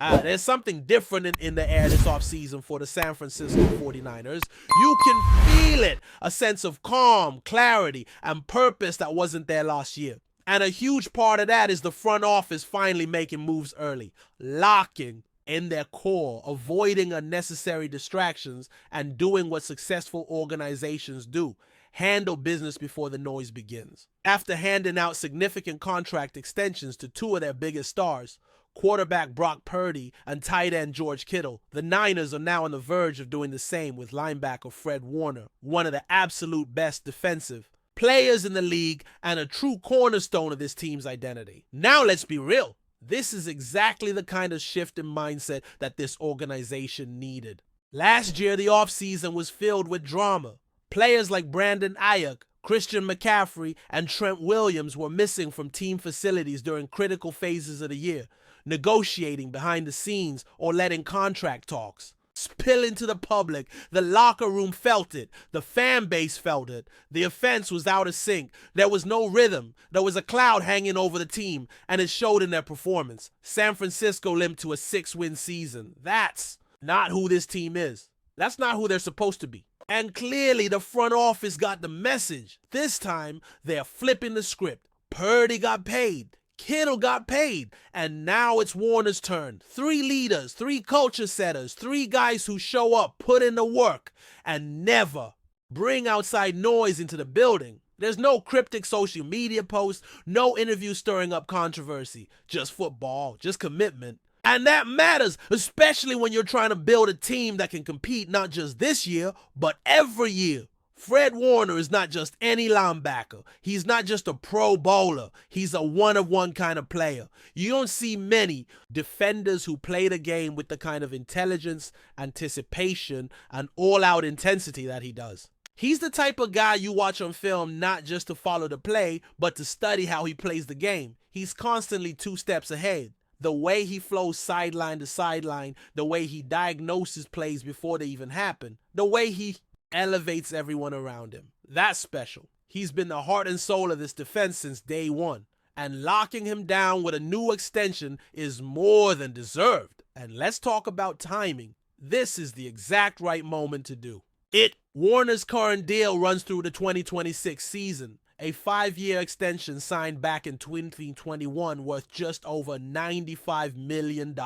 There's something different in the air this offseason for the San Francisco 49ers. You can feel it, a sense of calm, clarity, and purpose that wasn't there last year. And a huge part of that is the front office finally making moves early, locking in their core, avoiding unnecessary distractions, and doing what successful organizations do: handle business before the noise begins. After handing out significant contract extensions to two of their biggest stars, quarterback Brock Purdy and tight end George Kittle, the Niners are now on the verge of doing the same with linebacker Fred Warner, one of the absolute best defensive players in the league and a true cornerstone of this team's identity. Now let's be real. This is exactly the kind of shift in mindset that this organization needed. Last year, the offseason was filled with drama. Players like Brandon Ayuk, Christian McCaffrey, and Trent Williams were missing from team facilities during critical phases of the year, negotiating behind the scenes or letting contract talks spill into the public. The locker room felt it. The fan base felt it. The offense was out of sync. There was no rhythm. There was a cloud hanging over the team, and it showed in their performance. San Francisco limped to a 6-win season. That's not who this team is. That's not who they're supposed to be. And clearly the front office got the message. This time, they're flipping the script. Purdy got paid. Kittle got paid, and now it's Warner's turn. 3 leaders, 3 culture setters, 3 guys who show up, put in the work, and never bring outside noise into the building. There's no cryptic social media posts, no interview stirring up controversy, just football, just commitment. And that matters, especially when you're trying to build a team that can compete not just this year, but every year. Fred Warner is not just any linebacker. He's not just a pro bowler. He's a one-of-one kind of player. You don't see many defenders who play the game with the kind of intelligence, anticipation, and all-out intensity that he does. He's the type of guy you watch on film not just to follow the play, but to study how he plays the game. He's constantly 2 steps ahead. The way he flows sideline to sideline, the way he diagnoses plays before they even happen, the way he elevates everyone around him. That's special. He's been the heart and soul of this defense since day one, and locking him down with a new extension is more than deserved. And let's talk about timing. This is the exact right moment to do it. Warner's current deal runs through the 2026 season, a 5-year extension signed back in 2021 worth just over $95 million.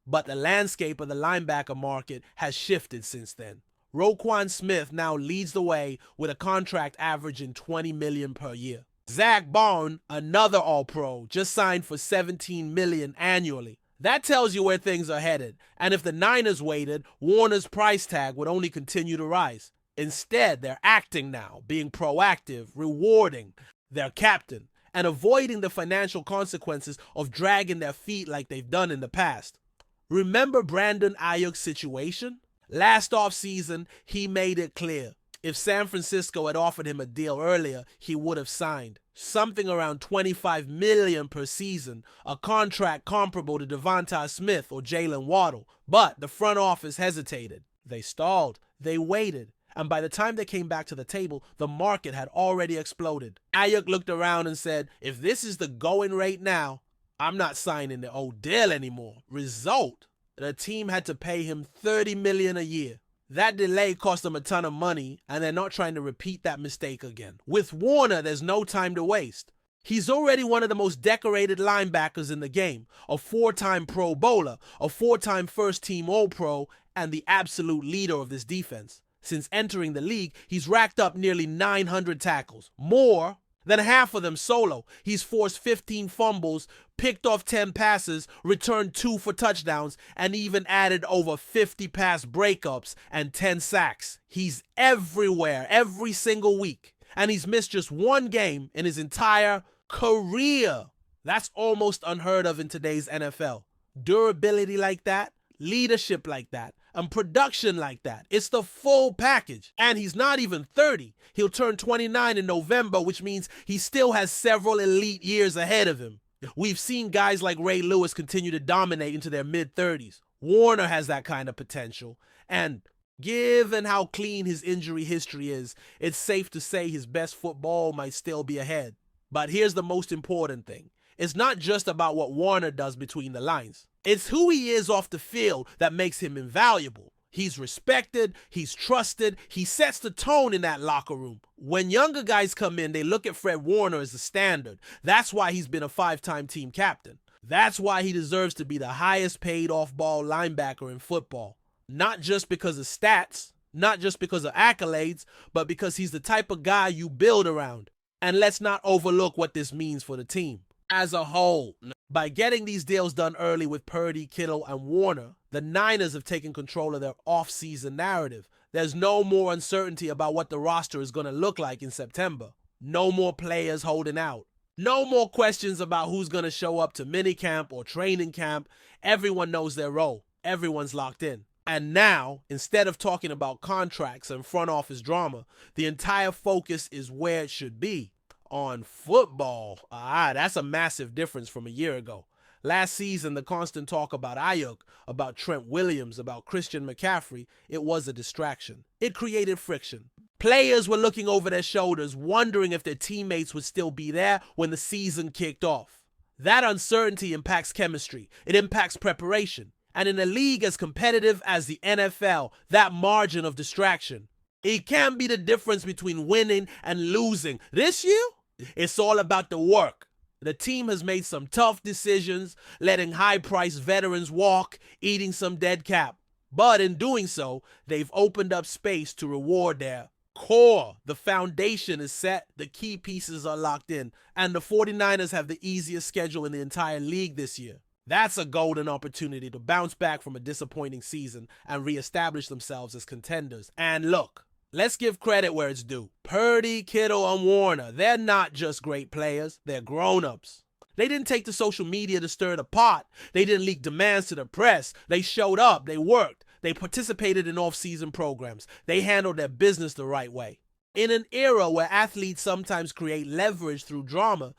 But the landscape of the linebacker market has shifted since then. Roquan Smith now leads the way with a contract averaging $20 million per year. Zach Bond, another All-Pro, just signed for $17 million annually. That tells you where things are headed. And if the Niners waited, Warner's price tag would only continue to rise. Instead, they're acting now, being proactive, rewarding their captain, and avoiding the financial consequences of dragging their feet like they've done in the past. Remember Brandon Ayuk's situation? Last offseason, he made it clear. If San Francisco had offered him a deal earlier, he would have signed. Something around $25 million per season, a contract comparable to Devonta Smith or Jalen Waddle. But the front office hesitated. They stalled. They waited. And by the time they came back to the table, the market had already exploded. Ayuk looked around and said, if this is the going rate now, I'm not signing the old deal anymore. Result: the team had to pay him $30 million a year. That delay cost them a ton of money, and they're not trying to repeat that mistake again. With Warner, there's no time to waste. He's already one of the most decorated linebackers in the game, a 4-time Pro Bowler, a 4-time first-team All-Pro, and the absolute leader of this defense. Since entering the league, he's racked up nearly 900 tackles, more than half of them solo. He's forced 15 fumbles, picked off 10 passes, returned 2 for touchdowns, and even added over 50 pass breakups and 10 sacks. He's everywhere, every single week. And he's missed just 1 game in his entire career. That's almost unheard of in today's NFL. Durability like that, leadership like that, and production like that. It's the full package. And he's not even 30. He'll turn 29 in November, which means he still has several elite years ahead of him. We've seen guys like Ray Lewis continue to dominate into their mid-30s. Warner has that kind of potential. And given how clean his injury history is, it's safe to say his best football might still be ahead. But here's the most important thing. It's not just about what Warner does between the lines. It's who he is off the field that makes him invaluable. He's respected, he's trusted, he sets the tone in that locker room. When younger guys come in, they look at Fred Warner as the standard. That's why he's been a 5-time team captain. That's why he deserves to be the highest paid off-ball linebacker in football. Not just because of stats, not just because of accolades, but because he's the type of guy you build around. And let's not overlook what this means for the team as a whole. By getting these deals done early with Purdy, Kittle, and Warner, the Niners have taken control of their off-season narrative. There's no more uncertainty about what the roster is going to look like in September. No more players holding out. No more questions about who's going to show up to minicamp or training camp. Everyone knows their role. Everyone's locked in. And now, instead of talking about contracts and front office drama, the entire focus is where it should be. On football. That's a massive difference from a year ago. Last season, the constant talk about Ayuk, about Trent Williams, about Christian McCaffrey, it was a distraction. It created friction. Players were looking over their shoulders, wondering if their teammates would still be there when the season kicked off. That uncertainty impacts chemistry. It impacts preparation. And in a league as competitive as the NFL, that margin of distraction, it can be the difference between winning and losing. This year, it's all about the work. The team has made some tough decisions, letting high-priced veterans walk, eating some dead cap. But in doing so, they've opened up space to reward their core. The foundation is set, the key pieces are locked in, and the 49ers have the easiest schedule in the entire league this year. That's a golden opportunity to bounce back from a disappointing season and reestablish themselves as contenders. And look, let's give credit where it's due. Purdy, Kittle, and Warner, they're not just great players, they're grown-ups. They didn't take to social media to stir the pot. They didn't leak demands to the press. They showed up, they worked, they participated in off-season programs. They handled their business the right way. In an era where athletes sometimes create leverage through drama,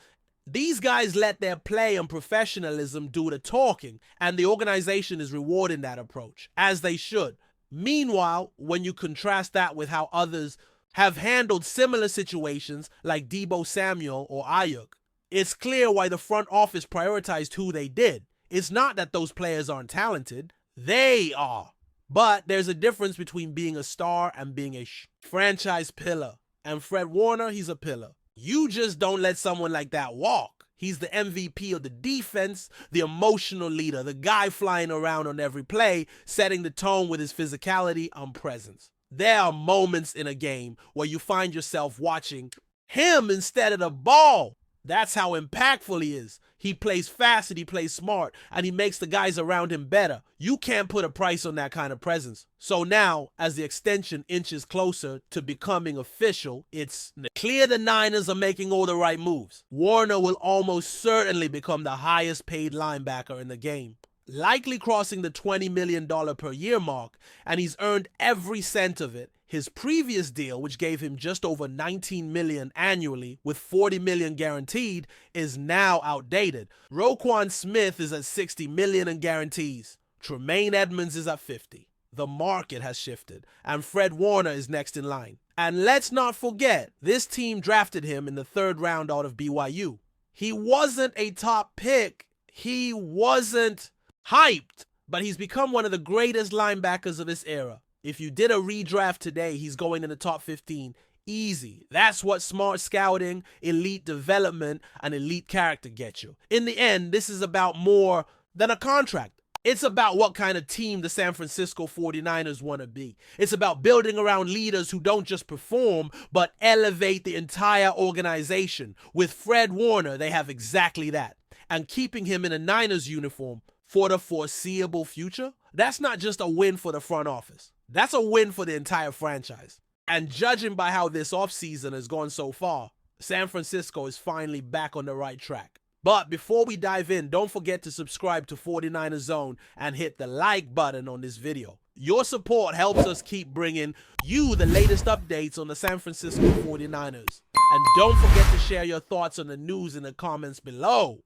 these guys let their play and professionalism do the talking, and the organization is rewarding that approach, as they should. Meanwhile, when you contrast that with how others have handled similar situations like Deebo Samuel or Ayuk, it's clear why the front office prioritized who they did. It's not that those players aren't talented. They are. But there's a difference between being a star and being a franchise pillar. And Fred Warner, he's a pillar. You just don't let someone like that walk. He's the MVP of the defense, the emotional leader, the guy flying around on every play, setting the tone with his physicality and presence. There are moments in a game where you find yourself watching him instead of the ball. That's how impactful he is. He plays fast and he plays smart, and he makes the guys around him better. You can't put a price on that kind of presence. So now, as the extension inches closer to becoming official, it's clear the Niners are making all the right moves. Warner will almost certainly become the highest paid linebacker in the game, likely crossing the $20 million per year mark, and he's earned every cent of it. His previous deal, which gave him just over $19 million annually with $40 million guaranteed, is now outdated. Roquan Smith is at $60 million in guarantees. Tremaine Edmonds is at $50. The market has shifted, and Fred Warner is next in line. And let's not forget, this team drafted him in the 3rd round out of BYU. He wasn't a top pick. He wasn't hyped, but he's become one of the greatest linebackers of this era. If you did a redraft today, he's going in the top 15. Easy. That's what smart scouting, elite development, and elite character get you. In the end, this is about more than a contract. It's about what kind of team the San Francisco 49ers want to be. It's about building around leaders who don't just perform, but elevate the entire organization. With Fred Warner, they have exactly that. And keeping him in a Niners uniform for the foreseeable future, that's not just a win for the front office. That's a win for the entire franchise. And judging by how this offseason has gone so far, San Francisco is finally back on the right track. But before we dive in, don't forget to subscribe to 49ers Zone and hit the like button on this video. Your support helps us keep bringing you the latest updates on the San Francisco 49ers. And don't forget to share your thoughts on the news in the comments below.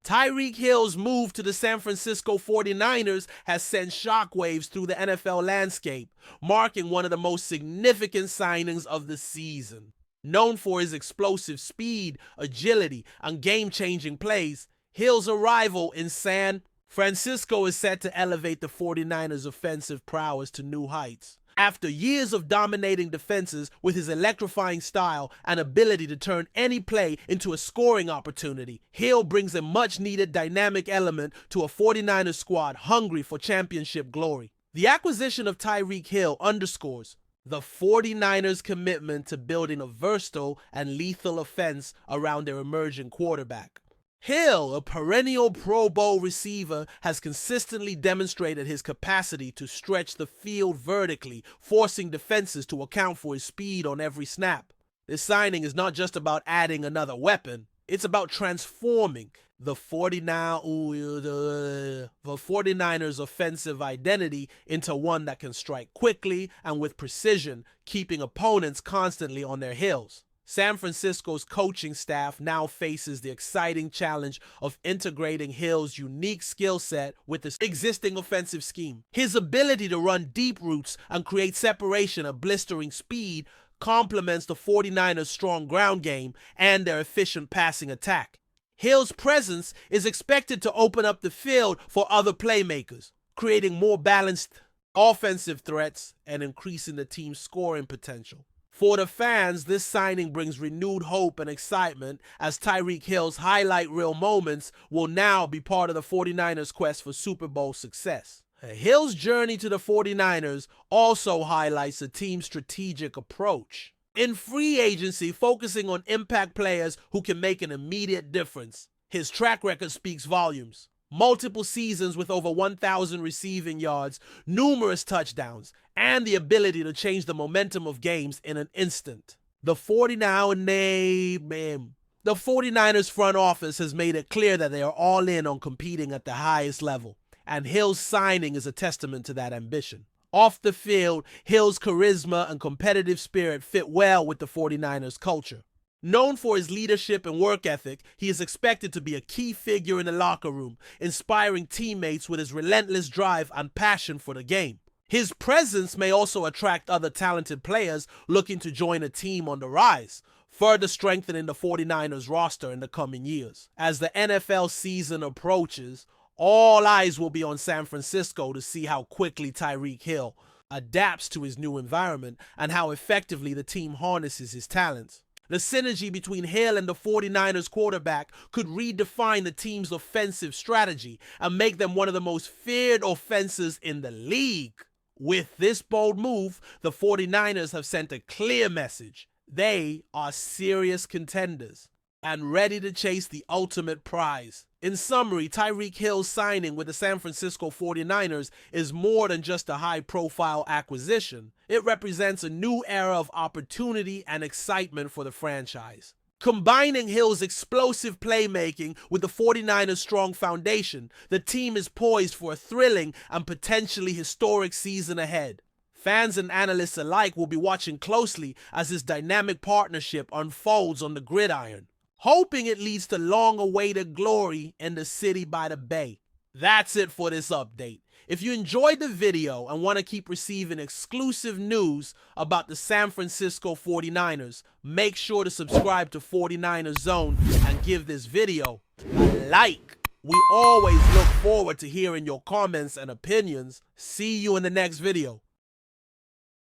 Tyreek Hill's move to the San Francisco 49ers has sent shockwaves through the NFL landscape, marking one of the most significant signings of the season. Known for his explosive speed, agility, and game-changing plays, Hill's arrival in San Francisco is set to elevate the 49ers' offensive prowess to new heights. After years of dominating defenses with his electrifying style and ability to turn any play into a scoring opportunity, Hill brings a much-needed dynamic element to a 49ers squad hungry for championship glory. The acquisition of Tyreek Hill underscores the 49ers' commitment to building a versatile and lethal offense around their emerging quarterback. Hill, a perennial Pro Bowl receiver, has consistently demonstrated his capacity to stretch the field vertically, forcing defenses to account for his speed on every snap. This signing is not just about adding another weapon, it's about transforming the 49ers' offensive identity into one that can strike quickly and with precision, keeping opponents constantly on their heels. San Francisco's coaching staff now faces the exciting challenge of integrating Hill's unique skill set with the existing offensive scheme. His ability to run deep routes and create separation at blistering speed complements the 49ers' strong ground game and their efficient passing attack. Hill's presence is expected to open up the field for other playmakers, creating more balanced offensive threats and increasing the team's scoring potential. For the fans, this signing brings renewed hope and excitement as Tyreek Hill's highlight reel moments will now be part of the 49ers' quest for Super Bowl success. Hill's journey to the 49ers also highlights the team's strategic approach. In free agency, focusing on impact players who can make an immediate difference. His track record speaks volumes. Multiple seasons with over 1,000 receiving yards, numerous touchdowns, and the ability to change the momentum of games in an instant. The 49ers front office has made it clear that they are all in on competing at the highest level, and Hill's signing is a testament to that ambition. Off the field, Hill's charisma and competitive spirit fit well with the 49ers culture. Known for his leadership and work ethic, he is expected to be a key figure in the locker room, inspiring teammates with his relentless drive and passion for the game. His presence may also attract other talented players looking to join a team on the rise, further strengthening the 49ers roster in the coming years. As the NFL season approaches, all eyes will be on San Francisco to see how quickly Tyreek Hill adapts to his new environment and how effectively the team harnesses his talents. The synergy between Hill and the 49ers quarterback could redefine the team's offensive strategy and make them one of the most feared offenses in the league. With this bold move, the 49ers have sent a clear message. They are serious contenders and ready to chase the ultimate prize. In summary, Tyreek Hill's signing with the San Francisco 49ers is more than just a high-profile acquisition. It represents a new era of opportunity and excitement for the franchise. Combining Hill's explosive playmaking with the 49ers' strong foundation, the team is poised for a thrilling and potentially historic season ahead. Fans and analysts alike will be watching closely as this dynamic partnership unfolds on the gridiron, hoping it leads to long-awaited glory in the city by the bay. That's it for this update. If you enjoyed the video and want to keep receiving exclusive news about the San Francisco 49ers, make sure to subscribe to 49ers Zone and give this video a like. We always look forward to hearing your comments and opinions. See you in the next video.